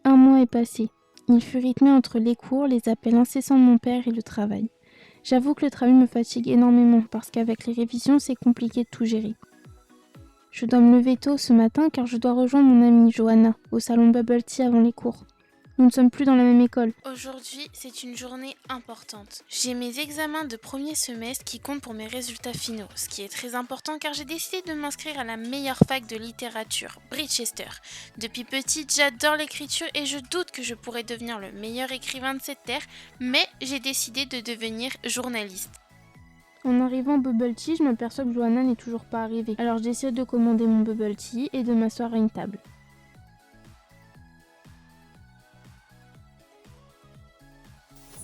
Un mois est passé. Il fut rythmé entre les cours, les appels incessants de mon père et le travail. J'avoue que le travail me fatigue énormément parce qu'avec les révisions, c'est compliqué de tout gérer. Je dois me lever tôt ce matin car je dois rejoindre mon amie Johanna au salon Bubble Tea avant les cours. Nous ne sommes plus dans la même école. Aujourd'hui, c'est une journée importante. J'ai mes examens de premier semestre qui comptent pour mes résultats finaux, ce qui est très important car j'ai décidé de m'inscrire à la meilleure fac de littérature, Bridgester. Depuis petite, j'adore l'écriture et je doute que je pourrais devenir le meilleur écrivain de cette terre, mais j'ai décidé de devenir journaliste. En arrivant au Bubble Tea, je m'aperçois que Johanna n'est toujours pas arrivée. Alors je décide de commander mon Bubble Tea et de m'asseoir à une table.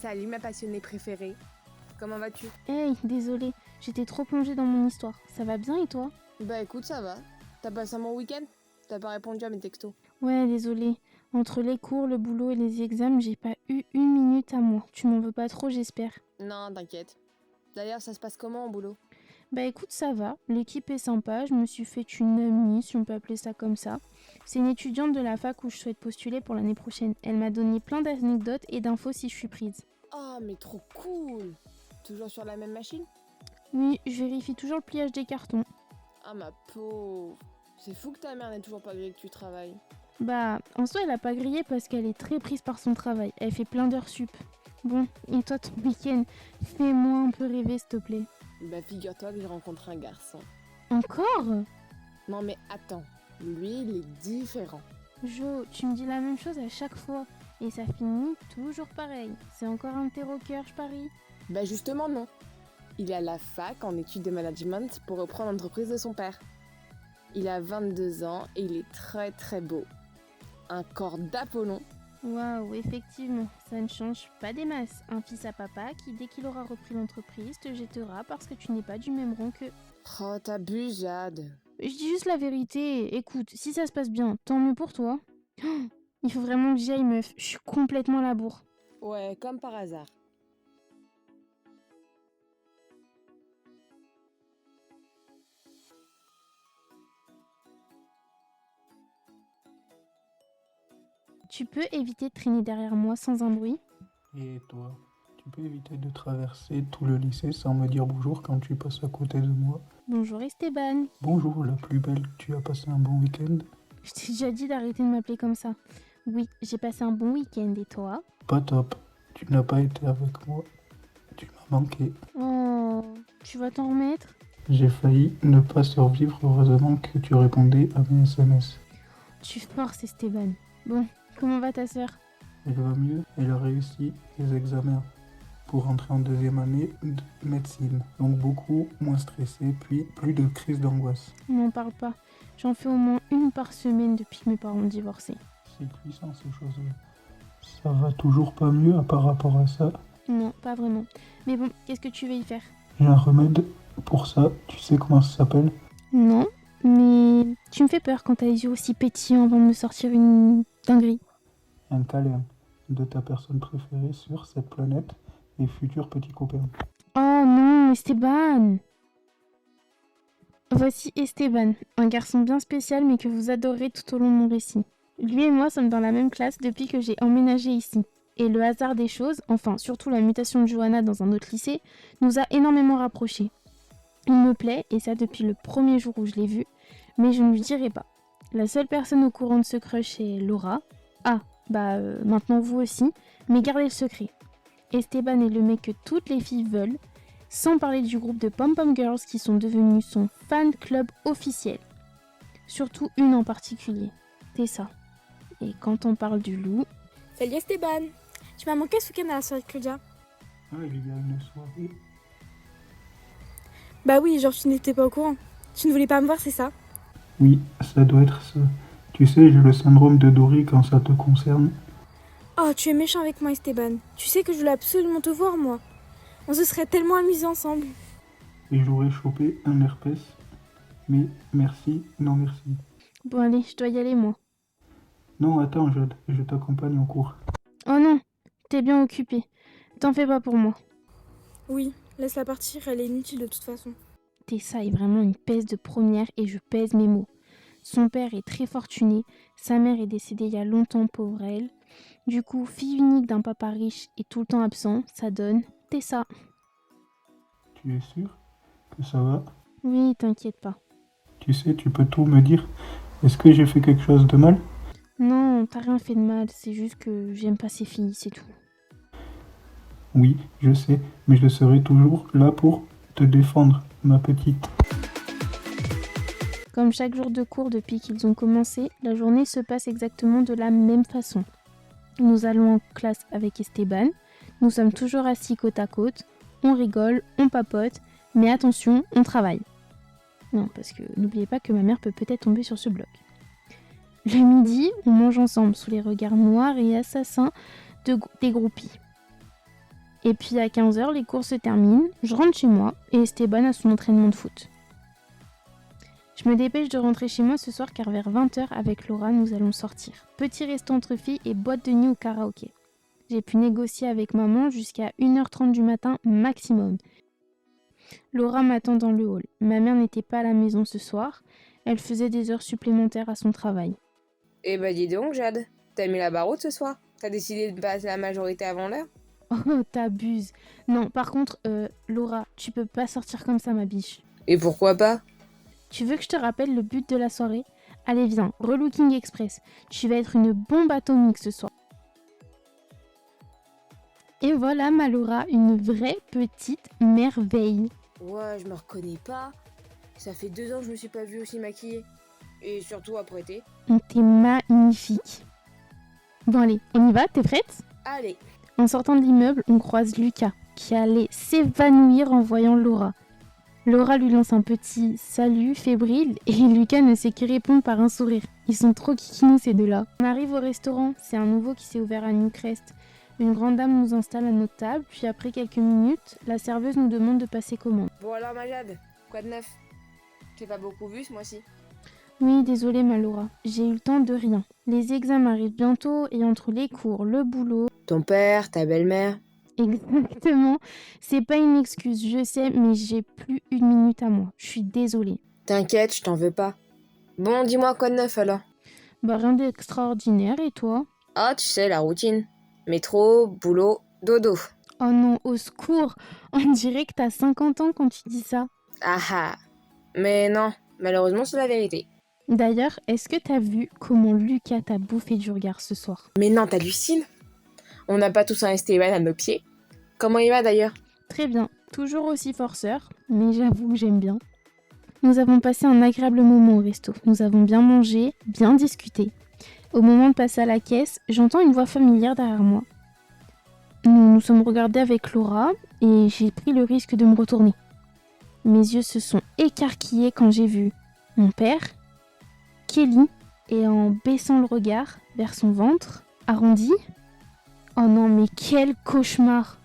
Salut ma passionnée préférée. Comment vas-tu? Hey, désolée, j'étais trop plongée dans mon histoire. Ça va bien et toi? Bah écoute, ça va. T'as passé un bon week-end? T'as pas répondu à mes textos. Ouais, désolée. Entre les cours, le boulot et les examens, j'ai pas eu une minute à moi. Tu m'en veux pas trop, j'espère. Non, t'inquiète. D'ailleurs, ça se passe comment au boulot? Bah écoute, ça va. L'équipe est sympa. Je me suis fait une amie, si on peut appeler ça comme ça. C'est une étudiante de la fac où je souhaite postuler pour l'année prochaine. Elle m'a donné plein d'anecdotes et d'infos si je suis prise. Oh, mais trop cool! Toujours sur la même machine? Oui, je vérifie toujours le pliage des cartons. Ah ma pauvre. C'est fou que ta mère n'ait toujours pas grillé que tu travailles. Bah, en soi, elle a pas grillé parce qu'elle est très prise par son travail. Elle fait plein d'heures sup. Bon, et toi, ton week-end, fais-moi un peu rêver, s'il te plaît. Bah figure-toi que j'ai rencontré un garçon. Encore? Non mais attends, lui il est différent. Jo, tu me dis la même chose à chaque fois. Et ça finit toujours pareil. C'est encore un terreau cœur, je parie. Bah justement non. Il est à la fac en études de management pour reprendre l'entreprise de son père. Il a 22 ans et il est très très beau. Un corps d'Apollon. Waouh, effectivement, ça ne change pas des masses. Un fils à papa qui, dès qu'il aura repris l'entreprise, te jettera parce que tu n'es pas du même rang que... Oh t'abuses Jade. Je dis juste la vérité. Écoute, si ça se passe bien, tant mieux pour toi. Oh, il faut vraiment que j'y aille, meuf. Je suis complètement à la bourre. Ouais, comme par hasard. Tu peux éviter de traîner derrière moi sans un bruit? Et toi, tu peux éviter de traverser tout le lycée sans me dire bonjour quand tu passes à côté de moi? Bonjour Esteban. Bonjour, la plus belle, tu as passé un bon week-end? Je t'ai déjà dit d'arrêter de m'appeler comme ça. Oui, j'ai passé un bon week-end et toi? Pas top, tu n'as pas été avec moi, tu m'as manqué. Oh, tu vas t'en remettre? J'ai failli ne pas survivre, heureusement que tu répondais à mes SMS. Tu forces Esteban. Bon, comment va ta sœur? Elle va mieux, elle a réussi les examens pour entrer en deuxième année de médecine. Donc beaucoup moins stressée, puis plus de crise d'angoisse. On n'en parle pas. J'en fais au moins une par semaine depuis que mes parents ont divorcé. C'est puissant ces choses-là. Ça va toujours pas mieux par rapport à ça. Non, pas vraiment. Mais bon, qu'est-ce que tu veux y faire? J'ai un remède pour ça, tu sais comment ça s'appelle? Non, mais tu me fais peur quand t'as les yeux aussi pétillants avant de me sortir une dinguerie. Un câlin de ta personne préférée sur cette planète et futur petit copain. Oh non, Esteban! Voici Esteban, un garçon bien spécial mais que vous adorez tout au long de mon récit. Lui et moi sommes dans la même classe depuis que j'ai emménagé ici. Et le hasard des choses, enfin surtout la mutation de Johanna dans un autre lycée, nous a énormément rapprochés. Il me plaît, et ça depuis le premier jour où je l'ai vu, mais je ne lui dirai pas. La seule personne au courant de ce crush est Laura. Ah, maintenant vous aussi, mais gardez le secret. Esteban est le mec que toutes les filles veulent, sans parler du groupe de Pom Pom Girls qui sont devenus son fan club officiel. Surtout une en particulier, Tessa. Et quand on parle du loup... Salut Esteban! Tu m'as manqué ce week-end à la soirée de Claudia? Ah, il y a une soirée. Bah oui, genre tu n'étais pas au courant. Tu ne voulais pas me voir, c'est ça? Oui, ça doit être ça. Tu sais, j'ai le syndrome de Dory quand ça te concerne. Oh, tu es méchant avec moi Esteban. Tu sais que je voulais absolument te voir, moi. On se serait tellement amusés ensemble. Et j'aurais chopé un herpès. Mais merci, non merci. Bon allez, je dois y aller moi. Non, attends, Jade, je t'accompagne en cours. Oh non, t'es bien occupé. T'en fais pas pour moi. Oui, Laisse-la partir, elle est inutile de toute façon. Tessa est vraiment une pèse de première et je pèse mes mots. Son père est très fortuné, sa mère est décédée il y a longtemps, pauvre elle. Du coup, fille unique d'un papa riche et tout le temps absent, ça donne Tessa. Tu es sûr que ça va? Oui, t'inquiète pas. Tu sais, tu peux tout me dire. Est-ce que j'ai fait quelque chose de mal? Non, t'as rien fait de mal, c'est juste que j'aime pas ces filles, c'est tout. Oui, je sais, mais je serai toujours là pour te défendre, ma petite. Comme chaque jour de cours depuis qu'ils ont commencé, la journée se passe exactement de la même façon. Nous allons en classe avec Esteban, nous sommes toujours assis côte à côte, on rigole, on papote, mais attention, on travaille. Non, parce que n'oubliez pas que ma mère peut peut-être tomber sur ce bloc. Le midi, on mange ensemble sous les regards noirs et assassins des groupies. Et puis à 15h, les cours se terminent, je rentre chez moi et Esteban a son entraînement de foot. Je me dépêche de rentrer chez moi ce soir car vers 20h avec Laura, nous allons sortir. Petit resto entre filles et boîte de nuit au karaoké. J'ai pu négocier avec maman jusqu'à 1h30 du matin maximum. Laura m'attend dans le hall. Ma mère n'était pas à la maison ce soir. Elle faisait des heures supplémentaires à son travail. Eh bah dis donc, Jade, t'as mis la barre haute ce soir? T'as décidé de passer la majorité avant l'heure? Oh, t'abuses. Non, par contre, Laura, tu peux pas sortir comme ça, ma biche. Et pourquoi pas? Tu veux que je te rappelle le but de la soirée? Allez, viens, relooking express. Tu vas être une bombe atomique ce soir. Et voilà, ma Laura, une vraie petite merveille. Ouais, je me reconnais pas. Ça fait 2 ans que je me suis pas vue aussi maquillée. Et surtout apprêtée. T'es magnifique. Bon allez, on y va, t'es prête? Allez. En sortant de l'immeuble, on croise Lucas, qui allait s'évanouir en voyant Laura. Laura lui lance un petit salut fébrile et Lucas ne sait qu'y répondre par un sourire. Ils sont trop kikinous ces deux-là. On arrive au restaurant, c'est un nouveau qui s'est ouvert à Newcrest. Une grande dame nous installe à notre table, puis après quelques minutes, la serveuse nous demande de passer commande. Bon alors ma Jade, quoi de neuf? J'ai pas beaucoup vu ce mois-ci. Oui, désolée ma Laura, j'ai eu le temps de rien. Les examens arrivent bientôt et entre les cours, le boulot... Ton père, ta belle-mère? Exactement, c'est pas une excuse, je sais, mais j'ai plus une minute à moi. Je suis désolée. T'inquiète, je t'en veux pas. Bon, dis-moi quoi de neuf alors? Bah rien d'extraordinaire, et toi? Ah, tu sais, la routine. Métro, boulot, dodo. Oh non, au secours! On dirait que t'as 50 ans quand tu dis ça. Ah ah. Mais non, malheureusement c'est la vérité. D'ailleurs, est-ce que t'as vu comment Lucas t'a bouffé du regard ce soir? Mais non, t'hallucines? On n'a pas tous un Esteban à nos pieds. Comment il va d'ailleurs? Très bien, toujours aussi forceur, mais j'avoue que j'aime bien. Nous avons passé un agréable moment au resto. Nous avons bien mangé, bien discuté. Au moment de passer à la caisse, j'entends une voix familière derrière moi. Nous nous sommes regardés avec Laura et j'ai pris le risque de me retourner. Mes yeux se sont écarquillés quand j'ai vu mon père, Kelly, et en baissant le regard vers son ventre arrondi. Oh non, mais quel cauchemar!